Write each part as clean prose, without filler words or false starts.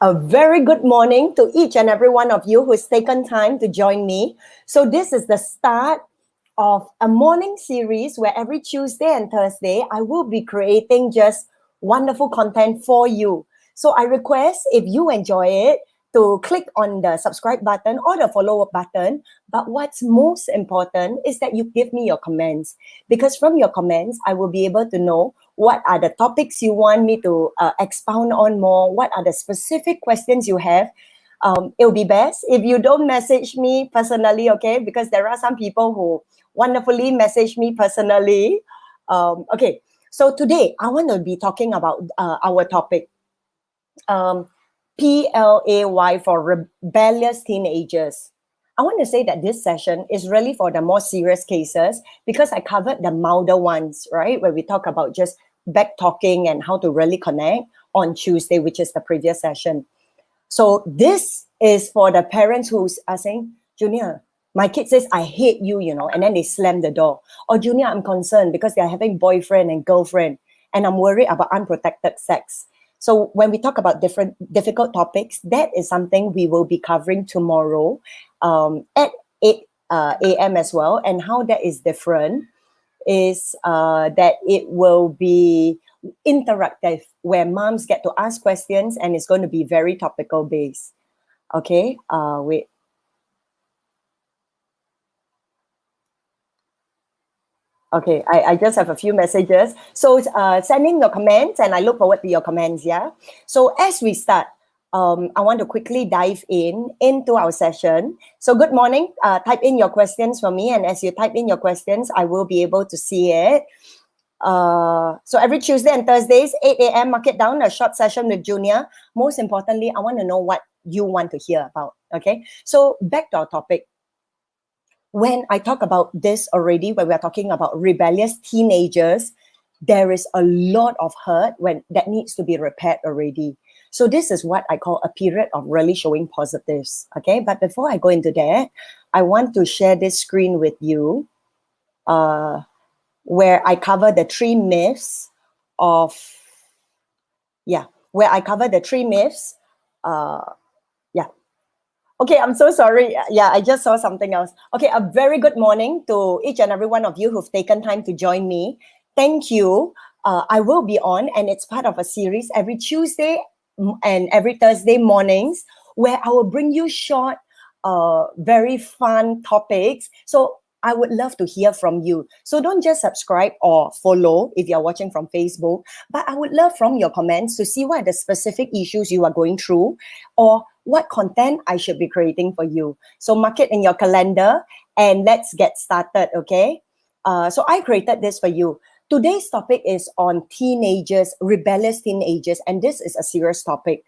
A very good morning to each and every one of you who's taken time to join me. So this is the start of a morning series where every Tuesday and Thursday, I will be creating just wonderful content for you. So I request if you enjoy it to click on the subscribe button or the follow up button. But what's most important is that you give me your comments, because from your comments, I will be able to know what are the topics you want me to expound on more, what are the specific questions you have. It'll be best if you don't message me personally, okay? Because there are some people who wonderfully message me personally. Okay, so today I want to be talking about our topic. P.L.A.Y for rebellious teenagers. I want to say that this session is really for the more serious cases because I covered the milder ones, right? Where we talk about just back talking and how to really connect on Tuesday, which is the previous session. So this is for the parents who are saying, Junior, my kid says, I hate you, and then they slam the door. Or Junior, I'm concerned because they're having boyfriend and girlfriend and I'm worried about unprotected sex. So when we talk about different difficult topics, that is something we will be covering tomorrow at 8 a.m. as well. And how that is different is that it will be interactive, where moms get to ask questions and it's going to be very topical based. Okay, wait. Okay, I just have a few messages. So sending your comments and I look forward to your comments, yeah? So as we start, I want to quickly dive into our session. So good morning. Type in your questions for me. And as you type in your questions, I will be able to see it. So every Tuesday and Thursdays, 8 a.m., mark it down, a short session with Junior. Most importantly, I want to know what you want to hear about, okay? So back to our topic. When I talk about this already, when we're talking about rebellious teenagers, there is a lot of hurt that needs to be repaired already. So this is what I call a period of really showing positives, okay? But before I go into that, I want to share this screen with you where I cover the three myths Okay, I'm so sorry. Yeah, I just saw something else. Okay, a very good morning to each and every one of you who've taken time to join me. Thank you. I will be on, and it's part of a series every Tuesday and every Thursday mornings where I will bring you short, very fun topics. So I would love to hear from you. So don't just subscribe or follow if you're watching from Facebook, but I would love from your comments to see what are the specific issues you are going through or what content I should be creating for you. So mark it in your calendar and let's get started, okay? So I created this for you. Today's topic is on teenagers, rebellious teenagers, and this is a serious topic.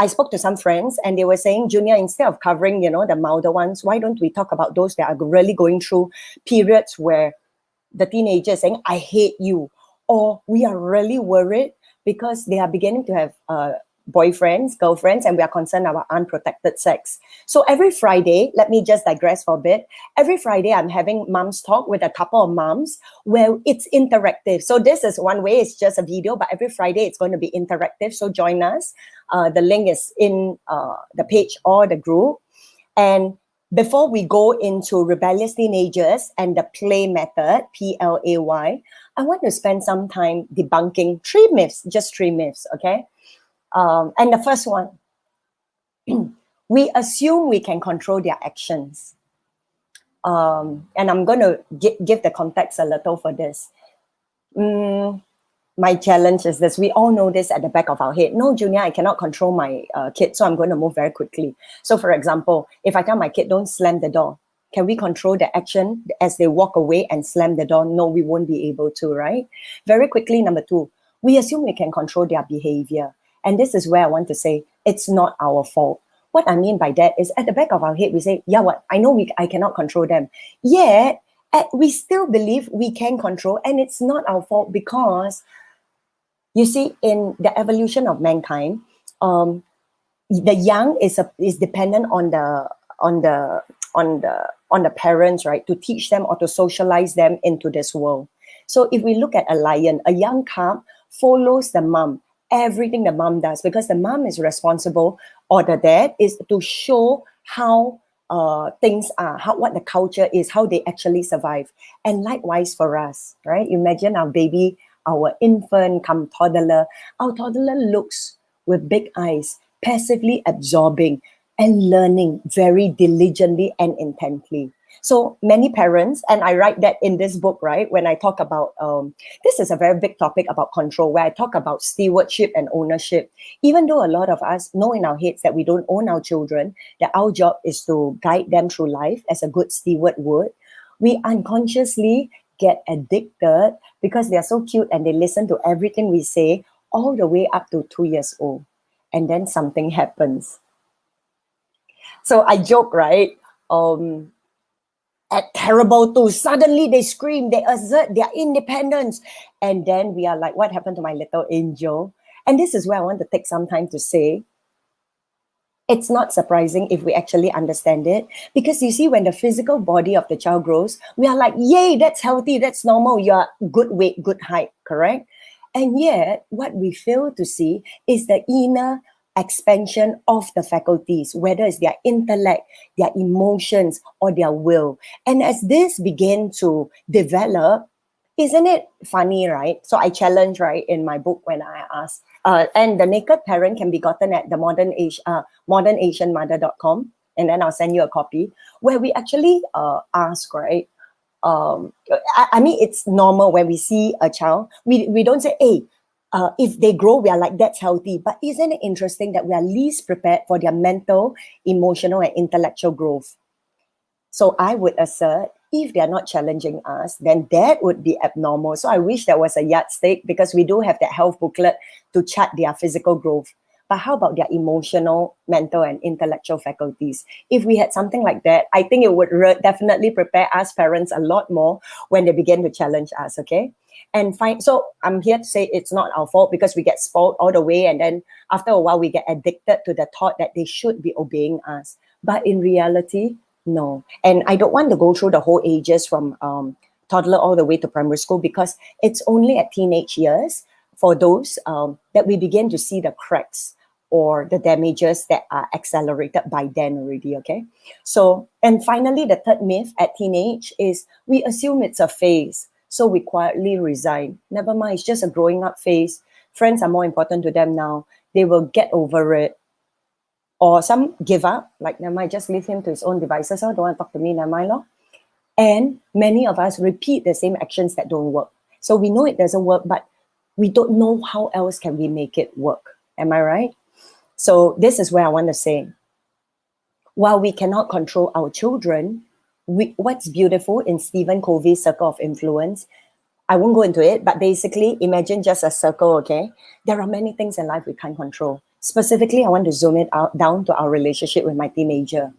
I spoke to some friends and they were saying, Junior, instead of covering, the milder ones, why don't we talk about those that are really going through periods where the teenagers saying, I hate you, or we are really worried because they are beginning to have boyfriends, girlfriends, and we are concerned about unprotected sex. So every Friday, let me just digress for a bit. Every Friday, I'm having moms talk with a couple of moms where it's interactive. So this is one way, it's just a video, but every Friday it's going to be interactive. So join us. The link is in the page or the group. And before we go into rebellious teenagers and the P.L.A.Y method, P.L.A.Y, I want to spend some time debunking just three myths, okay? And the first one, we assume we can control their actions. And I'm going to give the context a little for this. My challenge is this. We all know this at the back of our head. No, Junior, I cannot control my kid, so I'm going to move very quickly. So for example, if I tell my kid, don't slam the door, can we control the action as they walk away and slam the door? No, we won't be able to, right? Very quickly, number two, we assume we can control their behavior. And this is where I want to say, it's not our fault. What I mean by that is at the back of our head, we say, yeah, what? I know I cannot control them. Yet, we still believe we can control, and it's not our fault because, you see, in the evolution of mankind, the young is dependent on the parents, right, to teach them or to socialize them into this world. So if we look at a lion, a young cub follows the mom everything the mom does, because the mom is responsible, or the dad is to show how things are, how what the culture is, how they actually survive. And likewise for us, right? Imagine our baby, our infant come toddler. Our toddler looks with big eyes, passively absorbing and learning very diligently and intently. So many parents, and I write that in this book, right? When I talk about, this is a very big topic about control, where I talk about stewardship and ownership. Even though a lot of us know in our heads that we don't own our children, that our job is to guide them through life as a good steward would, we unconsciously get addicted because they're so cute and they listen to everything we say all the way up to 2 years old. And then something happens. So I joke, right? At terrible too. Suddenly they scream, they assert their independence. And then we are like, what happened to my little angel? And this is where I want to take some time to say, it's not surprising if we actually understand it. Because you see, when the physical body of the child grows, we are like, yay, that's healthy, that's normal, you're good weight, good height, correct? And yet, what we fail to see is the inner expansion of the faculties, whether it's their intellect, their emotions, or their will. And as this begin to develop, isn't it funny, right? So I challenge, right, in my book when I ask, and the naked parent can be gotten at the modernasianmother.com, and then I'll send you a copy, where we actually ask, right? I mean, it's normal when we see a child, we don't say, hey, if they grow, we are like, that's healthy. But isn't it interesting that we are least prepared for their mental, emotional, and intellectual growth? So I would assert, if they're not challenging us, then that would be abnormal. So I wish there was a yardstick, because we do have that health booklet to chart their physical growth. But how about their emotional, mental, and intellectual faculties? If we had something like that, I think it would definitely prepare us parents a lot more when they begin to challenge us, okay? And so I'm here to say it's not our fault, because we get spoiled all the way. And then after a while, we get addicted to the thought that they should be obeying us. But in reality, no. And I don't want to go through the whole ages from toddler all the way to primary school, because it's only at teenage years for those that we begin to see the cracks or the damages that are accelerated by then already, okay? So, and finally, the third myth at teenage is we assume it's a phase. So we quietly resign. Never mind, it's just a growing up phase. Friends are more important to them now. They will get over it. Or some give up, like, never mind, just leave him to his own devices. Oh, don't want to talk to me, never mind. And many of us repeat the same actions that don't work. So we know it doesn't work, but we don't know how else can we make it work. Am I right? So this is where I want to say, while we cannot control our children, what's beautiful in Stephen Covey's circle of influence, I won't go into it, but basically imagine just a circle, okay? There are many things in life we can't control. Specifically, I want to zoom it out down to our relationship with my teenager.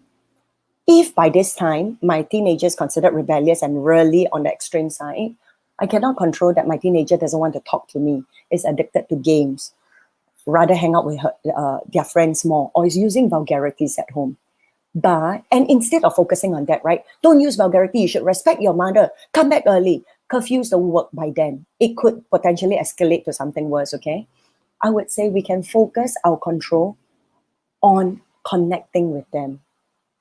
If by this time, my teenager is considered rebellious and really on the extreme side, I cannot control that my teenager doesn't want to talk to me, is addicted to games, rather hang out with their friends more, or is using vulgarities at home. But, and instead of focusing on that, right, don't use vulgarity, you should respect your mother, come back early, curfews don't work by then. It could potentially escalate to something worse, okay? I would say we can focus our control on connecting with them.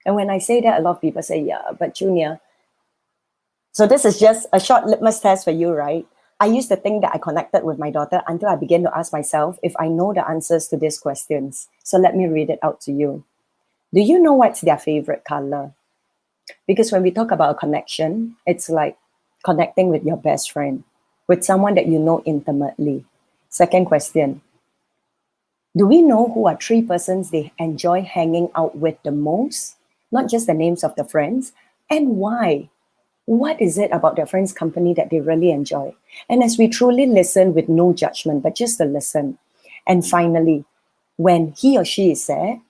And when I say that, a lot of people say, yeah, but Junior, so this is just a short litmus test for you, right? I used to think that I connected with my daughter until I began to ask myself if I know the answers to these questions. So let me read it out to you. Do you know what's their favorite color? Because when we talk about a connection, it's like connecting with your best friend, with someone that you know intimately. Second question, do we know who are 3 persons they enjoy hanging out with the most? Not just the names of the friends, and why? What is it about their friends' company that they really enjoy? And as we truly listen with no judgment, but just to listen. And finally, when he or she is sad,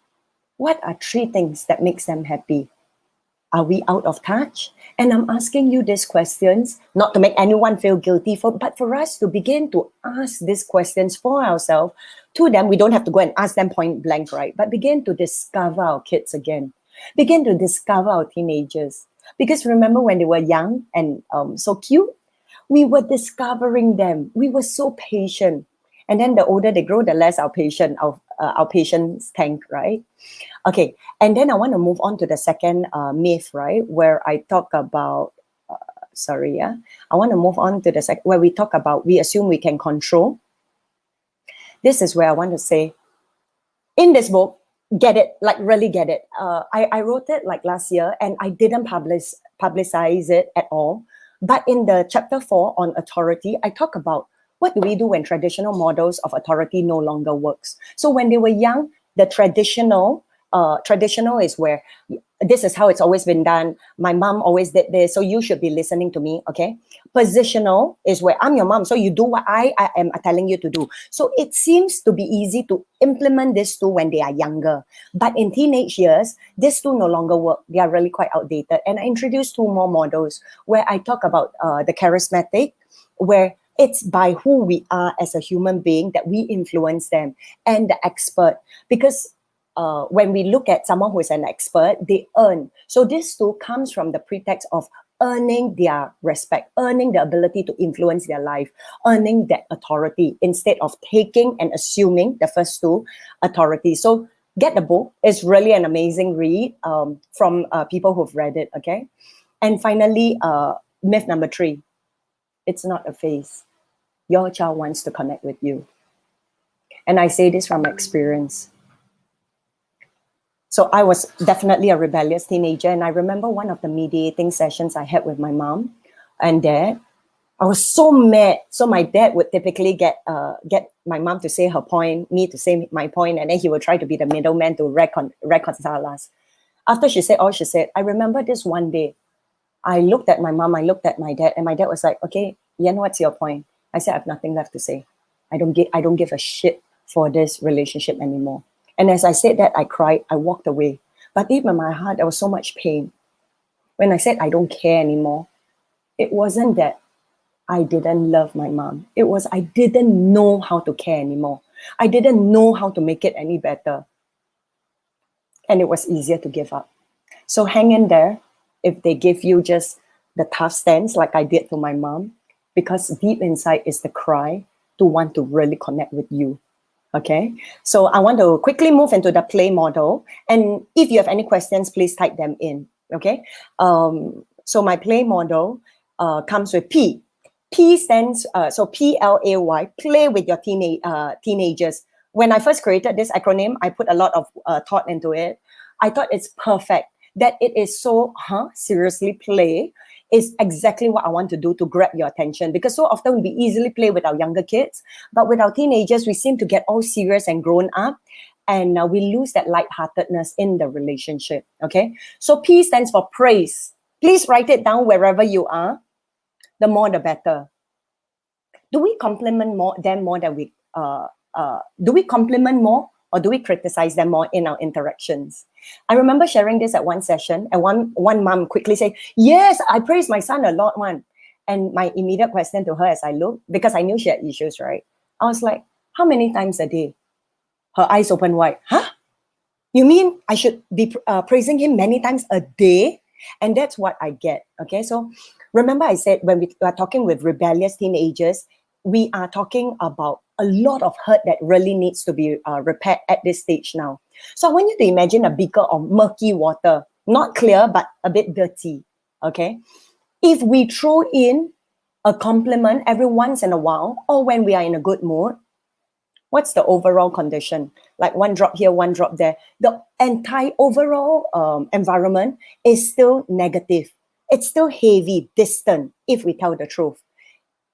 what are 3 things that makes them happy? Are we out of touch? And I'm asking you these questions, not to make anyone feel guilty, but for us to begin to ask these questions for ourselves to them. We don't have to go and ask them point blank, right? But begin to discover our kids again. Begin to discover our teenagers. Because remember when they were young and so cute, we were discovering them. We were so patient. And then the older they grow, the less our patience tank, right? Okay, and then I want to move on to the second myth, right, where I talk about, I want to move on to the where we talk about we assume we can control. This is where I want to say, in this book, get it, like really get it. I wrote it like last year and I didn't publicize it at all. But in the chapter 4 on authority, I talk about what do we do when traditional models of authority no longer works. So when they were young, the traditional is where this is how it's always been done. My mom always did this, so you should be listening to me, okay? Positional is where I'm your mom, so you do what I am telling you to do. So it seems to be easy to implement this too when they are younger. But in teenage years, this too no longer work. They are really quite outdated. And I introduced 2 more models where I talk about the charismatic, where it's by who we are as a human being that we influence them, and the expert, because when we look at someone who is an expert, they earn. So this too comes from the pretext of earning their respect, earning the ability to influence their life, earning that authority instead of taking and assuming the first 2 authority. So get the book. It's really an amazing read from people who've read it, okay? And finally, myth number 3, it's not a phase. Your child wants to connect with you. And I say this from experience. So I was definitely a rebellious teenager. And I remember one of the mediating sessions I had with my mom and dad. I was so mad. So my dad would typically get my mom to say her point, me to say my point, and then he would try to be the middleman to reconcile us. After she said all she said, I remember this one day. I looked at my mom, I looked at my dad, and my dad was like, okay, Yen, what's your point? I said, I have nothing left to say. I don't give a shit for this relationship anymore. And as I said that, I cried, I walked away. But deep in my heart, there was so much pain. When I said I don't care anymore, it wasn't that I didn't love my mom. It was I didn't know how to care anymore. I didn't know how to make it any better. And it was easier to give up. So hang in there if they give you just the tough stance like I did to my mom, because deep inside is the cry to want to really connect with you. Okay, so I want to quickly move into the P.L.A.Y model. And if you have any questions, please type them in. Okay, so my P.L.A.Y model comes with P. P stands, so P.L.A.Y, play with your teenagers. When I first created this acronym, I put a lot of thought into it. I thought it's perfect that it is so, seriously, play is exactly what I want to do to grab your attention, because so often we easily play with our younger kids, but with our teenagers, we seem to get all serious and grown up, and we lose that lightheartedness in the relationship, okay? So P stands for praise. Please write it down wherever you are. The more, the better. Do we compliment them more than we, do we compliment more, or do we criticize them more in our interactions? I remember sharing this at one session, and one mom quickly said, yes, I praise my son a lot, man. And my immediate question to her as I looked, because I knew she had issues, right? I was like, how many times a day? Her eyes open wide. Huh? You mean I should be praising him many times a day? And that's what I get, okay? So remember I said when we are talking with rebellious teenagers, we are talking about a lot of hurt that really needs to be repaired at this stage now. So I want you to imagine a beaker of murky water, not clear, but a bit dirty, okay? If we throw in a compliment every once in a while, or when we are in a good mood, what's the overall condition? Like one drop here, one drop there. The entire overall environment is still negative. It's still heavy, distant, if we tell the truth.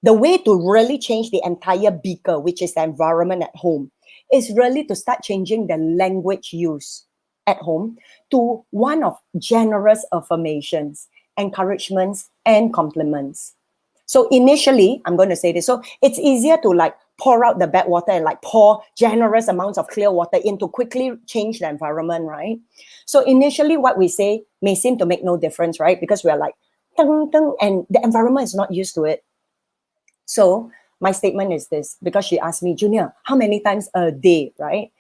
The way to really change the entire beaker, which is the environment at home, is really to start changing the language used at home to one of generous affirmations, encouragements, and compliments. So initially, I'm going to say this. So it's easier to like pour out the bad water and like pour generous amounts of clear water in to quickly change the environment, right? So initially, what we say may seem to make no difference, right? Because we're like, tung, tung, and the environment is not used to it. So my statement is this, because she asked me, Junior, how many times a day, right?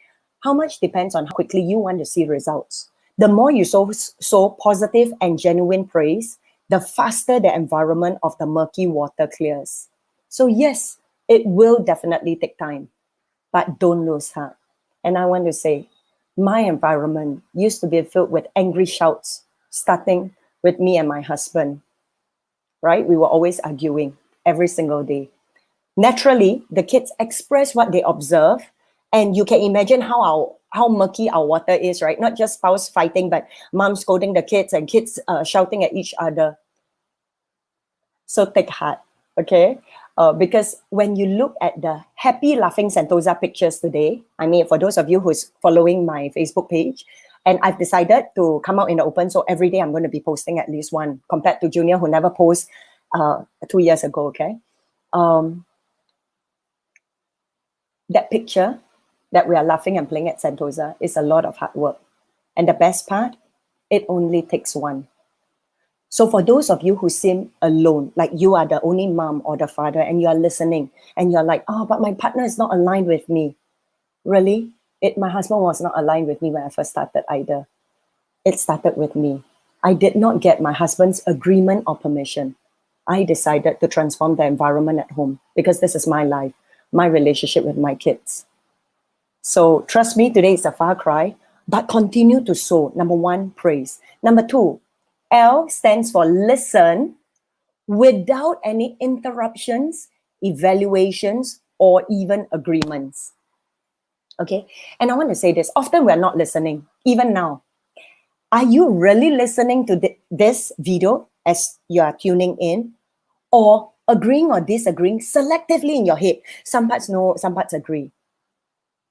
How much depends on how quickly you want to see results. The more you sow positive and genuine praise, the faster the environment of the murky water clears. So yes, it will definitely take time. but don't lose heart. And I want to say, my environment used to be filled with angry shouts, starting with me and my husband, right? We were always arguing every single day. Naturally, the kids express what they observe, and you can imagine how murky our water is, right? Not just spouse fighting, but mom scolding the kids and kids shouting at each other. So take heart, okay? Because when you look at the happy laughing Sentosa pictures today, I mean, for those of you who's following my Facebook page, and I've decided to come out in the open, so every day I'm going to be posting at least one, compared to Junior who never posts 2 years ago, okay? That picture that we are laughing and playing at Sentosa is a lot of hard work. And the best part, it only takes one. So for those of you who seem alone, like you are the only mom or the father and you are listening and you're like, oh, but my partner is not aligned with me. Really? My husband was not aligned with me when I first started either. It started with me. I did not get my husband's agreement or permission. I decided to transform the environment at home because this is my life, my relationship with my kids. So trust me, today is a far cry, but continue to sow. Number one, praise. Number two, L stands for listen without any interruptions, evaluations, or even agreements. Okay, and I want to say this, often we're not listening, even now. Are you really listening to this video as you are tuning in, or agreeing or disagreeing selectively in your head? Some parts no, some parts agree.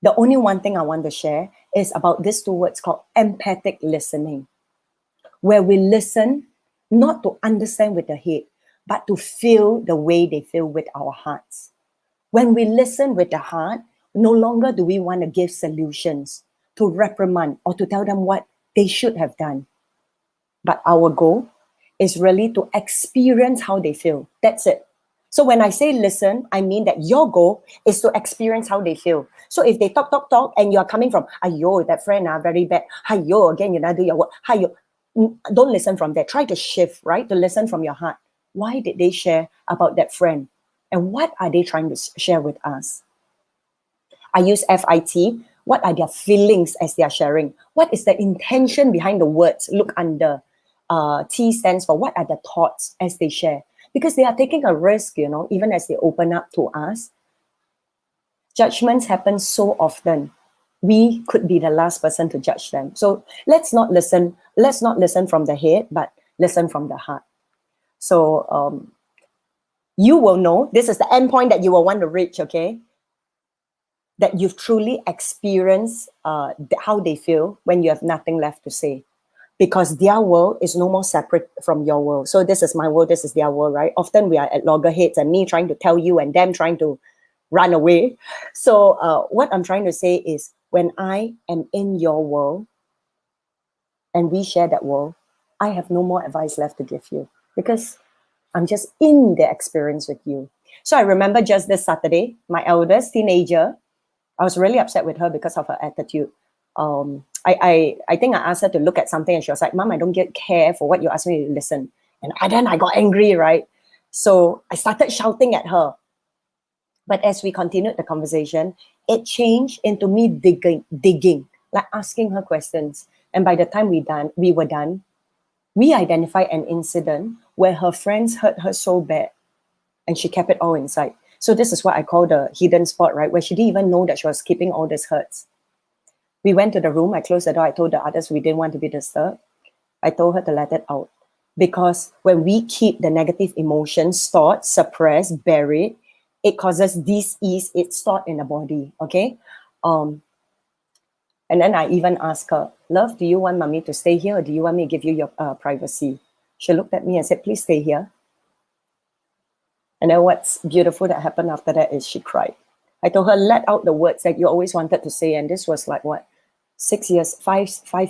The only one thing I want to share is about these two words called empathic listening, where we listen not to understand with the head, but to feel the way they feel with our hearts. When we listen with the heart, no longer do we want to give solutions, to reprimand or to tell them what they should have done. But our goal is really to experience how they feel. That's it. So when I say listen, I mean that your goal is to experience how they feel. So if they talk, and you are coming from, ayo, that friend very bad. Ayo, again, you not do your work. Ayo, don't listen from there. Try to shift, right? To listen from your heart. Why did they share about that friend? And what are they trying to share with us? I use FIT. What are their feelings as they are sharing? What is the intention behind the words? Look under. T stands for what are the thoughts as they share? Because they are taking a risk, even as they open up to us. Judgments happen so often. We could be the last person to judge them. So let's not listen from the head, but listen from the heart. So you will know, this is the end point that you will want to reach, okay? That you've truly experienced how they feel when you have nothing left to say. Because their world is no more separate from your world. So this is my world, this is their world, right? Often we are at loggerheads and me trying to tell you and them trying to run away. So what I'm trying to say is when I am in your world and we share that world, I have no more advice left to give you because I'm just in the experience with you. So I remember just this Saturday, my eldest teenager, I was really upset with her because of her attitude. I think I asked her to look at something and she was like, Mom, I don't care for what you asked me to listen. And then I got angry, right? So I started shouting at her. But as we continued the conversation, it changed into me digging, like asking her questions. And by the time we were done, we identified an incident where her friends hurt her so bad and she kept it all inside. So this is what I call the hidden spot, right? Where she didn't even know that she was keeping all these hurts. We went to the room, I closed the door, I told the others we didn't want to be disturbed. I told her to let it out. Because when we keep the negative emotions stored, suppressed, buried, it causes dis-ease, it's stored in the body, okay? And then I even asked her, Love, do you want mommy to stay here or do you want me to give you your privacy? She looked at me and said, please stay here. And then what's beautiful that happened after that is she cried. I told her, let out the words that you always wanted to say. And this was like, what, 5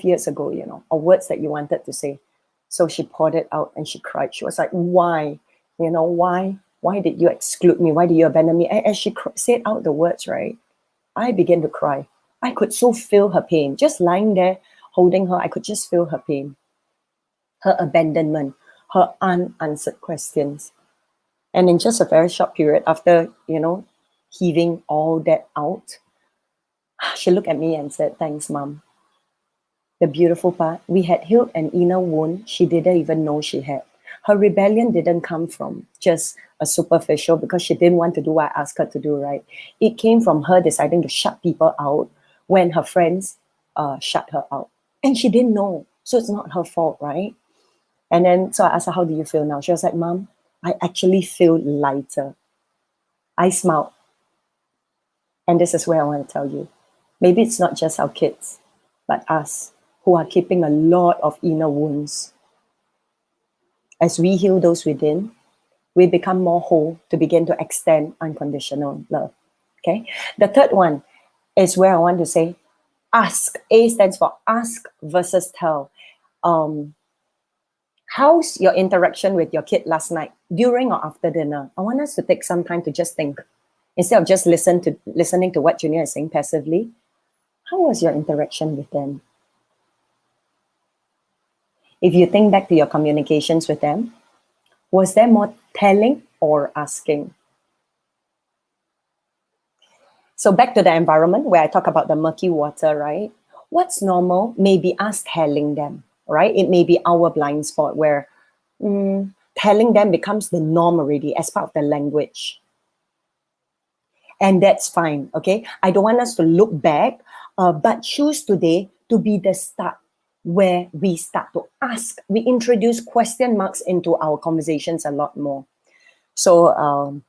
years ago, or words that you wanted to say. So she poured it out and she cried. She was like, why? Why did you exclude me? Why did you abandon me? And as she said out the words, right, I began to cry. I could so feel her pain. Just lying there, holding her, I could just feel her pain, her abandonment, her unanswered questions. And in just a very short period after, heaving all that out, She looked at me and said, "Thanks, Mom." The beautiful part, we had healed an inner wound she didn't even know she had. Her rebellion didn't come from just a superficial because she didn't want to do what I asked her to do, right? It came from her deciding to shut people out when her friends shut her out. And she didn't know. So it's not her fault, right? And then, so I asked her, "How do you feel now?" She was like, "Mom, I actually feel lighter." I smiled. And this is where I want to tell you. Maybe it's not just our kids, but us who are keeping a lot of inner wounds. As we heal those within, we become more whole to begin to extend unconditional love. Okay. The third one is where I want to say ask. A stands for ask versus tell. How's your interaction with your kid last night, during or after dinner? I want us to take some time to just think. Instead of just listening to what Junior is saying passively, how was your interaction with them? If you think back to your communications with them, was there more telling or asking? So back to the environment where I talk about the murky water, right? What's normal may be us telling them, right? It may be our blind spot where telling them becomes the norm already as part of the language. And that's fine, okay? I don't want us to look back, but choose today to be the start where we start to ask. We introduce question marks into our conversations a lot more. So,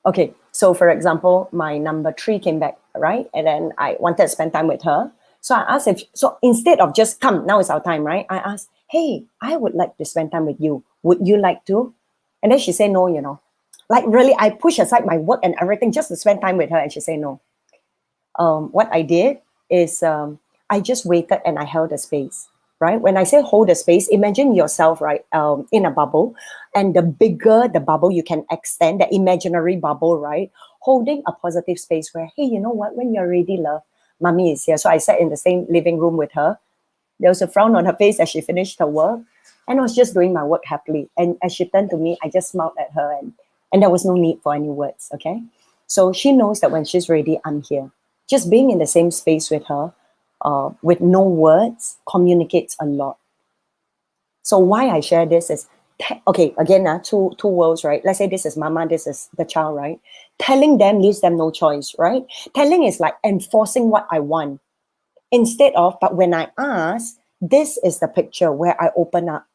okay, so for example, my number 3 came back, right? And then I wanted to spend time with her. So I asked so instead of just come, now is our time, right? I asked, "Hey, I would like to spend time with you. Would you like to?" And then she said no, you know. Like really, I push aside my work and everything just to spend time with her, and she said no. What I did is I just waited and I held the space, right? When I say hold the space, imagine yourself, right, in a bubble, and the bigger the bubble you can extend, the imaginary bubble, right? Holding a positive space where, hey, you know what? When you're ready, love, mommy is here. So I sat in the same living room with her. There was a frown on her face as she finished her work, and I was just doing my work happily. And as she turned to me, I just smiled at her, and there was no need for any words, okay? So she knows that when she's ready, I'm here. Just being in the same space with her, with no words, communicates a lot. So why I share this is, okay, again, two worlds, right? Let's say this is mama, this is the child, right? Telling them leaves them no choice, right? Telling is like enforcing what I want. Instead of, but when I ask, this is the picture where I open up.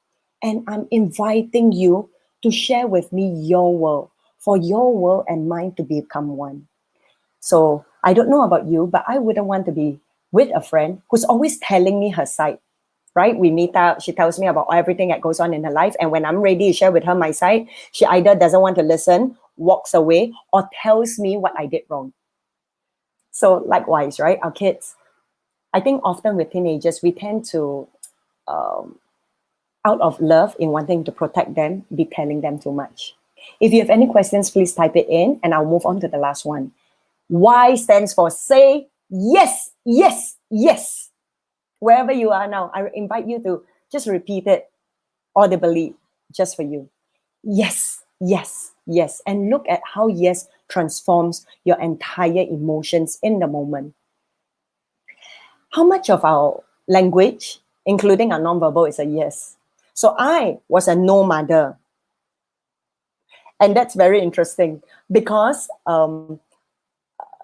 And I'm inviting you to share with me your world, for your world and mine to become one. So I don't know about you, but I wouldn't want to be with a friend who's always telling me her side, right? We meet up, she tells me about everything that goes on in her life. And when I'm ready to share with her my side, she either doesn't want to listen, walks away, or tells me what I did wrong. So likewise, right? Our kids, I think often with teenagers, we tend to, out of love in wanting to protect them, be telling them too much. If you have any questions, please type it in and I'll move on to the last one. Y stands for say yes, yes, yes. Wherever you are now, I invite you to just repeat it audibly just for you. Yes, yes, yes. And look at how yes transforms your entire emotions in the moment. How much of our language, including our nonverbal, is a yes? So I was a no mother. And that's very interesting because when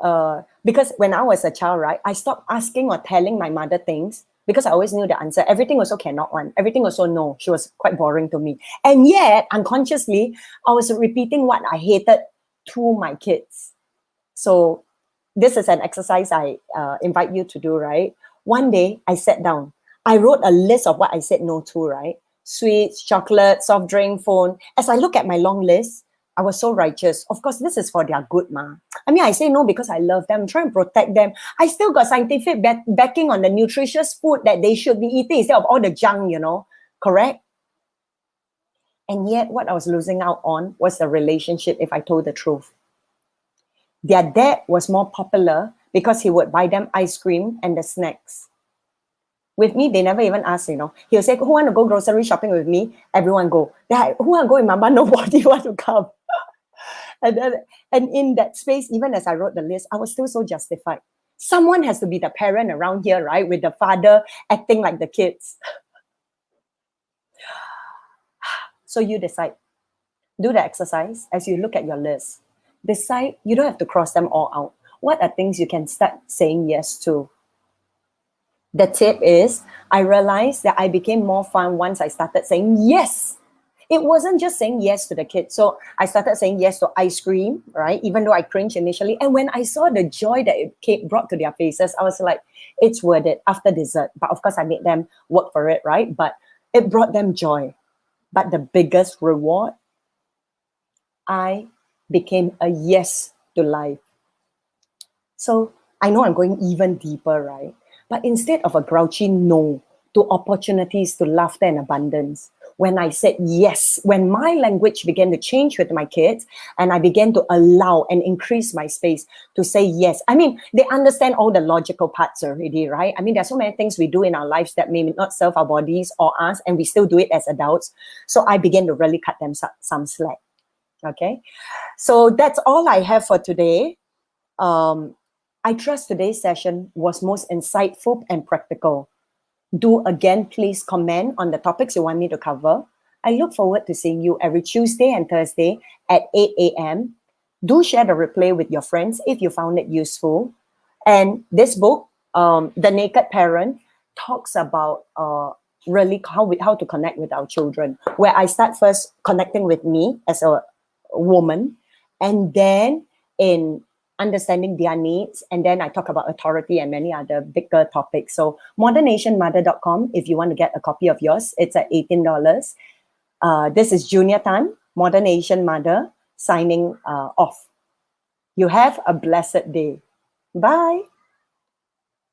I was a child, right, I stopped asking or telling my mother things because I always knew the answer. Everything also cannot one. Everything also no. She was quite boring to me. And yet, unconsciously, I was repeating what I hated to my kids. So this is an exercise I invite you to do, right? One day, I sat down. I wrote a list of what I said no to, right? Sweets, chocolate, soft drink, phone. As I look at my long list, I was so righteous. Of course, this is for their good, ma. I mean, I say no because I love them. I'm trying to protect them. I still got scientific backing on the nutritious food that they should be eating instead of all the junk, you know, correct? And yet, what I was losing out on was the relationship if I told the truth. Their dad was more popular because he would buy them ice cream and the snacks. With me, they never even ask, you know. He'll say, who want to go grocery shopping with me? Everyone go. Who want to go with mama? Nobody want to come. And in that space, even as I wrote the list, I was still so justified. Someone has to be the parent around here, right? With the father acting like the kids. So you decide. Do the exercise as you look at your list. Decide, you don't have to cross them all out. What are things you can start saying yes to? The tip is, I realized that I became more fun once I started saying yes. It wasn't just saying yes to the kids. So I started saying yes to ice cream, right? Even though I cringed initially. And when I saw the joy that it brought to their faces, I was like, it's worth it after dessert. But of course, I made them work for it, right? But it brought them joy. But the biggest reward, I became a yes to life. So I know I'm going even deeper, right? But instead of a grouchy no to opportunities, to laughter and abundance, when I said yes, when my language began to change with my kids and I began to allow and increase my space to say yes. I mean, they understand all the logical parts already, right? I mean, there's so many things we do in our lives that may not serve our bodies or us, and we still do it as adults. So I began to really cut them some slack. Okay, so that's all I have for today. I trust today's session was most insightful and practical. Do again, please comment on the topics you want me to cover. I look forward to seeing you every Tuesday and Thursday at 8 a.m. Do share the replay with your friends if you found it useful. And this book, The Naked Parent, talks about really how to connect with our children, where I start first connecting with me as a woman, and then in understanding their needs, and then I talk about authority and many other bigger topics. So modernationmother.com, if you want to get a copy of yours, it's at $18. This is Junior Tan, Modern Asian Mother, signing off. You have a blessed day. Bye.